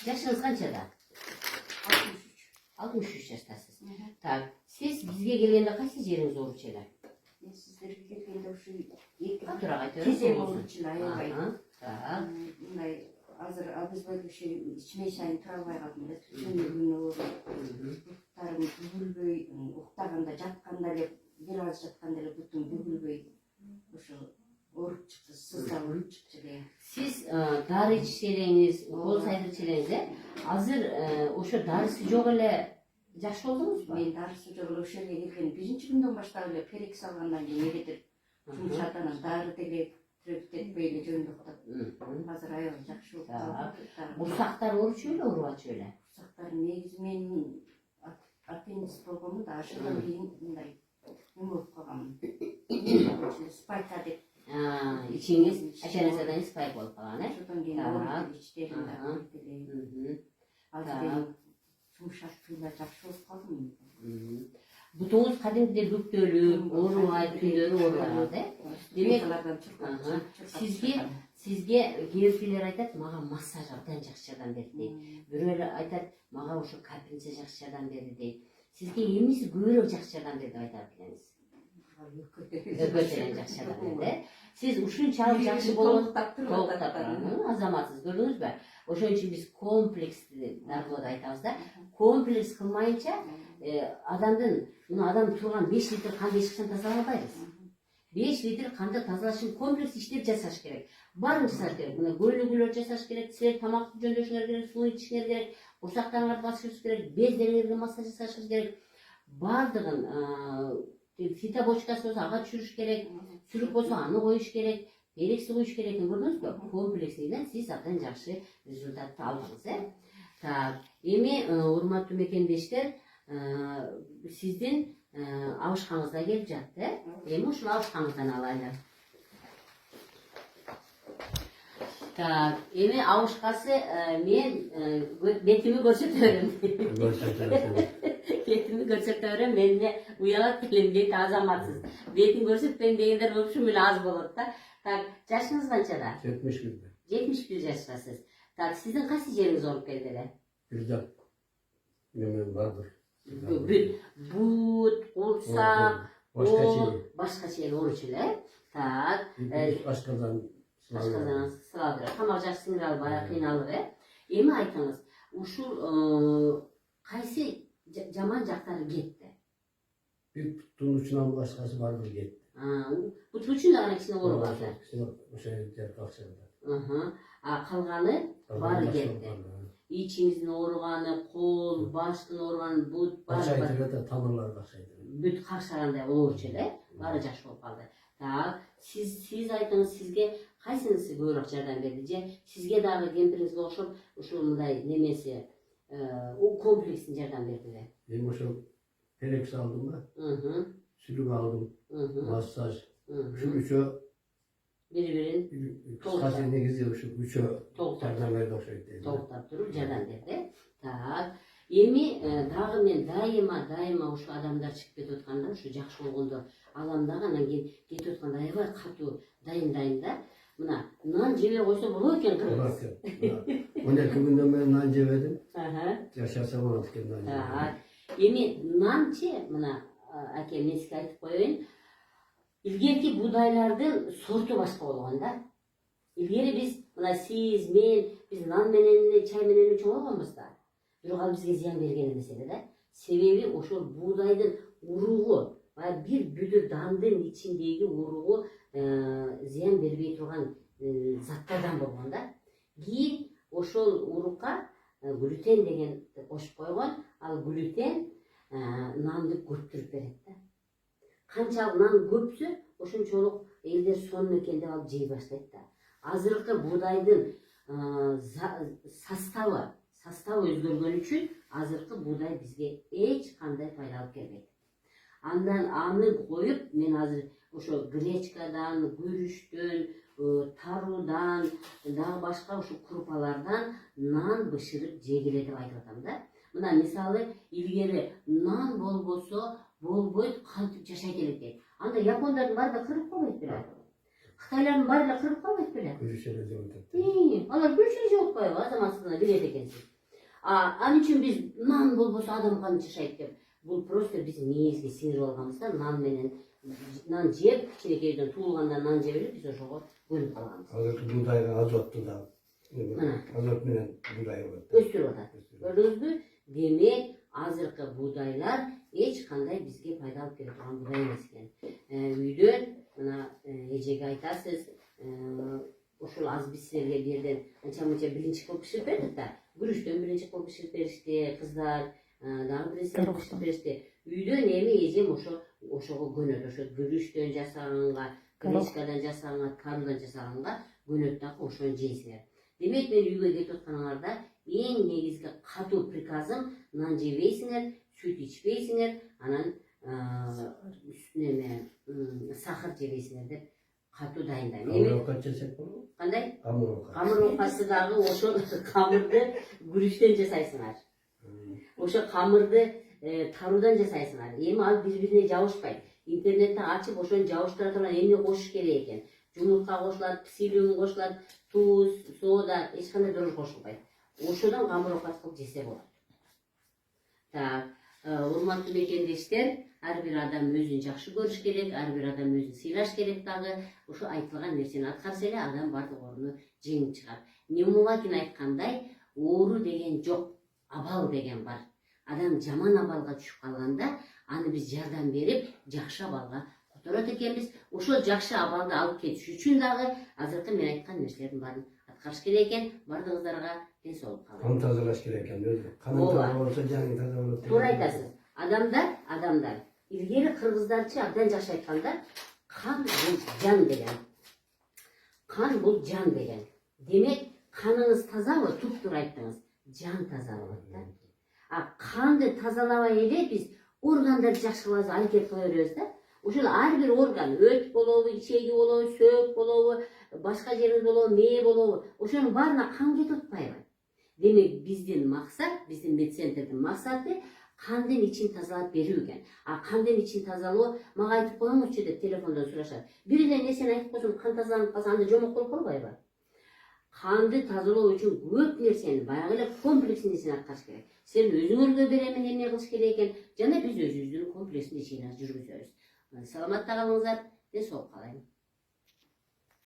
Yaşınız kaçada? 63. 63 yaştasınız. Так, siz bizge gelgende qaysi жериңиз ооручу эле? Men sizlarga kelganda o'sha Тура айтыңыз. kesem ооручу аябай. Так. Мындай азыр биз боюнча ошо ичмей сайын тура албай калдым да. Түнү күнү буттарым бүгүлбөй, уктаганда жатканда эле бир аз жатканда эле бутум бүгүлбөй ошо ооруп чыкты, сыздап ооруп чыкты эле. Siz dары ичсеңиz, кол сайдырчылаңыз, азыр ошо дарысы жок эле жакшы болдуңузбу? Мен дарысы жок эле ошол эле келген биринчи күндөн баштап эле перек салгандан кийин эле жумшатанан дары деле трөп кетпей эле жөндөктөп. Азыр аябай жакшы болуп калды. Курсактар ооручу эле, оорубачу эле? Курсактар негизи мен аппендис болгонмун да, ошондон кийин мындай неме болуп калгам. Спайка деп. İçiniz aşağı nesadayın spike olup falan, he? Ошондон кийин ооруп ичтеримде ооруп эле. Азыр эми жумшак тыйла жакшы болуп калдым. Butuңуз кадимгидей бүктөлүп, оорубай, түндөрү оорубай, э? Демек, сизге кээ айтат, мага массаж абдан жакшы жардам берди дейт. Бирөөлөр айтат, мага ошо капельница жакшы жардам берди дейт. Сизге эмнеси көбүрөөк жакшы жардам берди деп айтат элеңиз? Өкөтөрөң жакшы жардам берди. Сиз ушунчалык жакшы болгон азаматсыз, көрдүңүзбү? Ошон үчүн биз комплекстүү дарыларды айтабыз да. Комплекс кылмайынча адамдын, адам турган 5 литр канды эч качан тазалай албайбыз. 5 литр канды тазалаш үчүн комплекс иштер жасаш керек. Баарын жасаш керек. Мына көйлөгүлөр жасаш керек, силер тамакты жөндөшүңөр керек, суу ичишиңер керек, курсактарыңарды басышыңыз керек, бездеріңерге массаж жасашыңыз керек. Баардыгын фитобочкасы болсо ага түшүрүш керек, сүрүк болсо аны коюш керек, перекси коюш керек, көрдүңүзбү? Комплекснен сиз абдан жакшы результатты алдыңыз, э? Так, эми урматтуу мекендештер, сиздин абышкаңыз да келип жатты, э? Эми ушул абышкаңыздан алайлы. Так, эми абышкасы мен бетими көрсөтөрүм. Бетимди көрсөтөрүм, менде уялат элем, бети азаматсыз. Бетин көрсөтпөйм дегендер в общем эле аз болот да. Так, жашыңыз канчада? 71. 71 жаштасыз. Так, сиздин кайсы жериңиз ооруп келди эле? Bir de yemeğim vardır. Бут, курсак, башка чейин ооручу эле. Так, Ашkadan сылабыр. Тамак жакшы сиңире албай, кыйналып, э? Эми айтыңыз, ушул кайсы жаман жактары кетти? bir putun uçundan başkası vardır gitti. Бут үчүн дагы кичине ооруп калды. O'sha yer kalçada. Калганы баары кетти. İçinizin ооруганы, кол, баштын ооруганы, бут, Kaçaydı da tamirler kaçaydı. бүт какшагандай ооручу эле, баары жакшы болуп калды. Так, сиз айтыңыз, сизге кайсынысы көбүрөөк жардам берди же сизге дагы кемпириңизге окшоп ушул мындай немеси комплекстин жардам бердиби? Benim o perek aldım da, sülük aldım, masaj, şu üçü Бири-бирин kıskası ne gidiyor şu üçü jardam verdi o şeydi. толуктап туруп жардам берди. Так, эми дагы мен дайыма ушу адамдар чыгып кетип атканда, ушу жакшы болгондо алам дагы, анан кийин кетип атканда аябай катуу дайындайм да. Мына нан жебей койсо болот экен кыргыз. 12 günden ben nan yemedim. Yaşasam oldu ki nan yemedim. Эми нанчы, мына аке мен сизге айтып коеюн, илгерки буудайлардын сорту башка болгон да. Илгери биз, мына сиз, мен, биз нан менен эле, чай менен эле чоңойгонбуз да. Бирок ал бизге зыян берген эмес эле да. Себеби ошол буудайдын уругу, бир бүдүр дандын ичиндеги уругу зыян бербей турган заттардан болгон да. Кийин ошол урукка глютен деген кошуп койгон, ал глютен нанды көптүрүп берет да. Канчалык нан көпсө, ошончолук элдер сонун экен деп алып жей баштайт да. Азыркы буудайдын составы өзгөргөн үчүн азыркы буудай бизге эч кандай пайда алып келбейт. Андан аны коюп, мен азыр ошо гречкадан, күрүчтөн, таруудан, дагы башка ушу крупалардан нан бышырып жегиле деп айтып атам да. Мына мисалы, илгери нан болбосо болбойт, кантип жашайт элек дейт. Анда япондардын баары да кырып калбайт беле? Кытайлардын баары да кырып калбайт беле? Görüşürüz. Алар көрүшө жок. Жокпаева азаматсыздыгына билет экенсиз. Ал үчүн биз нан болбосо адам кантип жашайт деп. Бул просто биз мээбизге сиңирип алганбыз да, нан менен нан жеп, кичинекейден туулганда нан жеп эле биз ошого көнүп калганбыз. Азыркы буğdayга азотту да. Азот менен буğday болот. Өстүрүп атат. Көрдүңүзбү? Демек, азыркы буğdaylar эч кандай бизге пайда алып келе турган буğday эмес экен. Үйдөн мына эжеге айтасыз, ошол аз бизлерге бир жерден анча-мынча биринчи кылып биширип бердик да. Күрүчтөн биринчи кылып биширип беришти, кыздар, дагы биринчи биширип беришти. Үйдөн эми эжем ошого көнөт. Ошо күрүчтөн жасаганга, гречкадан жасаганга, карыдан жасаганга көнөт да, ошону жейсиңер. Демек, мен үйгө кетип атканыңарда эң негизги катуу приказым нан жебейсиңер, сүт ичпейсиңер, анан үстүнө сахар жебейсиңер деп катуу дайындайм. Камыр жесек болобу? Кандай? Камыр окасы дагы ошол камырды күрүчтөн жасайсыңар. Ошо камырды таруудан жасайсыңар. Эми ал бири-бирине жабышпайт. Интернетте ачып ошону жабыштыра турган эмне кошуш керек экен? Жумуртка кошулат, псилиум кошулат, туз, сода, эч кандай дрожь кошулбайт. Ошодон камыр окат кылып жесе болот. Так, урматтуу мекендештер, ар бир адам өзүн жакшы көрүш керек, ар бир адам өзүн сыйлаш керек дагы. Ошо айтылган нерсени аткарса эле адам бардык орунду жеңип чыгат. Неумолакин айткандай, оору деген жок, абал деген бар. Адам жаман абалга түшүп калганда, аны биз жардам берип, жакшы абалга которот экенбиз. Ошол жакшы абалды алып кетиш үчүн дагы азыркы мен айткан нерселердин баарын аткарыш керек экен. Бардыгыңыздарга ден соолук каалайм. Кан тазалаш керек экен өзү. Канын таза болсо жаны таза болот. Туура айтасыз. Адамдар. Илгери кыргыздарчы абдан жакшы айтканда, кан бул жан деген. Кан бул жан деген. Демек, каныңыз тазабы? Туп-туура айттыңыз. Жан таза болот да. Канды тазалабай эле биз органдарды жакшылап аракет кыла беребиз да. Ошол ар бир орган, өт болобу, ичеги болобу, сөөк болобу, башка жерибиз болобу, мээ болобу, ошонун баарына кан кетип атпайбы? Демек, биздин максат, биздин медцентрдин максаты кандын ичин тазалап берүү экен. Кандын ичин тазалоо, мага айтып коюңузчу деп телефондон сурашат. Бир эле нерсени айтып койсоң, кан тазаланып калса, анда жомок болуп калбайбы? Канды тазалоо үчүн көп нерсени, баягы эле комплекстүү нерсени аткарыш керек. Сен өзүңөргө беремин эмне кылыш керек экен, жана биз өзүбүздүн комплекстүү ишин жүргүзөбүз. Саламатта калыңыздар, ден соолук каалайм.